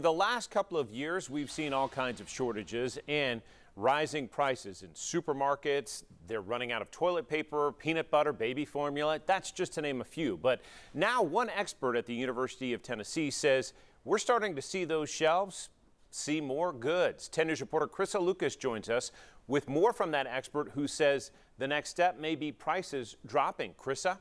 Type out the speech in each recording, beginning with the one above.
For the last couple of years, we've seen all kinds of shortages and rising prices in supermarkets. They're running out of toilet paper, peanut butter, baby formula. That's just to name a few. But now one expert at the University of Tennessee says we're starting to see those shelves see more goods. 10 News reporter Krista Lucas joins us with more from that expert who says the next step may be prices dropping. Krista?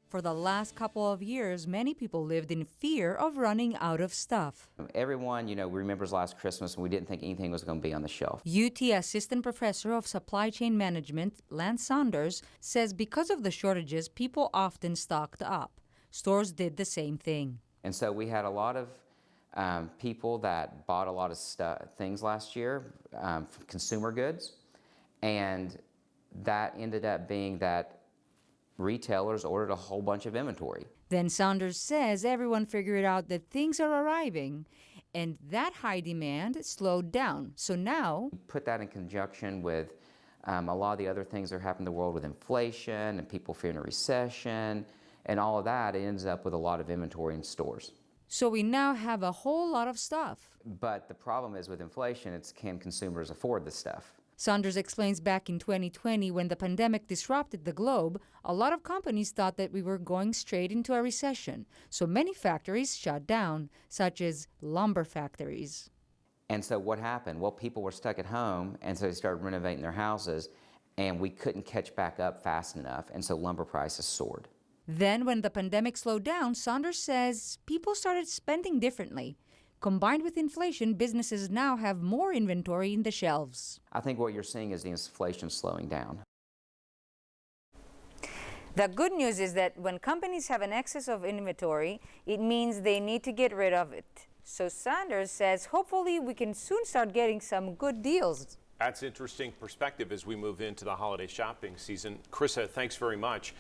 For the last couple of years, many people lived in fear of running out of stuff. Everyone, remembers last Christmas when we didn't think anything was going to be on the shelf. UT Assistant Professor of Supply Chain Management, Lance Saunders, says because of the shortages, people often stocked up. Stores did the same thing. And so we had a lot of people that bought a lot of things last year, consumer goods, and that ended up being that retailers ordered a whole bunch of inventory. Then Saunders says everyone figured out that things are arriving, and that high demand slowed down. So now, put that in conjunction with a lot of the other things that are happening in the world with inflation and people fearing a recession, and all of that ends up with a lot of inventory in stores. So we now have a whole lot of stuff. But the problem is with inflation, it's can consumers afford the stuff? Saunders explains back in 2020, when the pandemic disrupted the globe, a lot of companies thought that we were going straight into a recession. So many factories shut down, such as lumber factories. And so what happened? Well, people were stuck at home, and so they started renovating their houses, and we couldn't catch back up fast enough, and so lumber prices soared. Then when the pandemic slowed down, Saunders says people started spending differently. Combined with inflation, businesses now have more inventory in the shelves. I think what you're seeing is the inflation slowing down. The good news is that when companies have an excess of inventory, it means they need to get rid of it. So Saunders says hopefully we can soon start getting some good deals. That's interesting perspective as we move into the holiday shopping season. Krista, thanks very much.